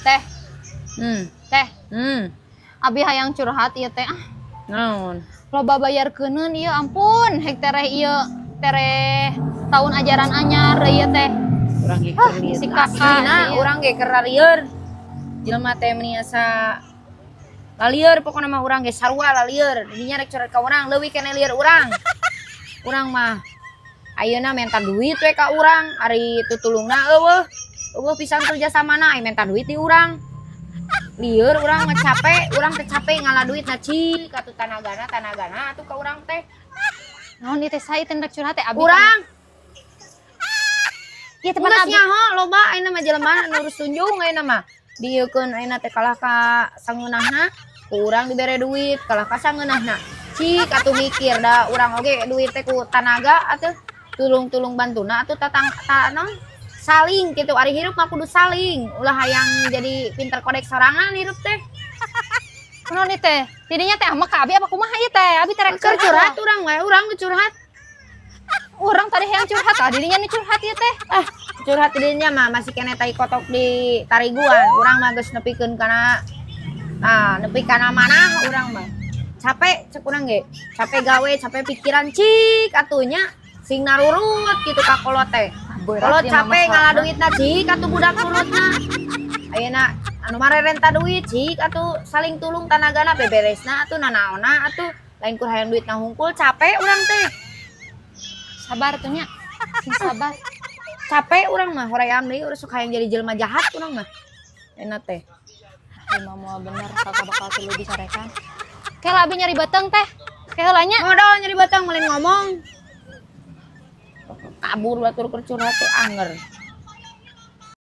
Teh, teh, Abi hayang curhat ieu teh. naon? Loba bayarkeuneun ieu ampun, hek tereh ieu tereh tahun ajaran anyar ieu teh. Urang ge keur lieur. Si kakak Aslina ieu. urang ge keur lieur. Jelema teh meni asa lalieur pokona mah urang ge sarua lalieur. Dinya rek coret ka urang, leuwih keneh lieur urang. Urang mah ayeuna menta duit we ka urang, ari tutulungna eueuh. Eueuh pisan kerja samana ai menta duit di urang. Lieur urang mah capek, urang teh capek ngala duit na cik atuh tanagana atuh ka urang teh. Naon ieu teh sae teh rek curhat teh abi. Urang ieu teh pan geus abi. nyaho loba ayeuna mah jelema nu urus tunjung ayeuna mah. Dieukeun ayeuna teh kalah ka sangeunahna, ku urang dibere duit, kalah ka sangeunahna. Cik atuh mikir da urang oge duit teh ku tanaga atuh tulung-tulung bantuna atuh naon saling gitu. Ari hirup mah kudu saling, ulah hayang jadi pinter kodek sorangan hirup teh. Naon ieu teh? Tidinya teh ama ka abi apa kumaha ieu teh? Abi teh rek Keur curhat urang we, urang nu curhat. Urang tadi hayang curhat, didinya nu curhat ieu teh. Curhat didinya mah masih kena tai kotok di tariguan. Urang mah geus nepikeun kana nepi kana manah urang mah. Capek cek urang ge. Capek gawe, capek pikiran cik atunya sing narurut kitu ka kolot teh. Kolot capek ngalah duitna cik atuh budak nurutna. Ayeuna anu marerenta duit cik atuh saling tulung tanagana beberesna atuh nanaonna atuh lain kur hayang duitna hungkul capek urang teh. Sabar tuh nya. Sing sabar. Capek urang mah hoream deui urang sok hayang jadi jelema jahat urang mah. Enak teh. Imam moal bener kakak bakal tilu disarekan. Kayak abi nyari batang teh. Kayak heula nya. Modal nyari batang melin ngomong. Kabur batur keur curhat teh anger.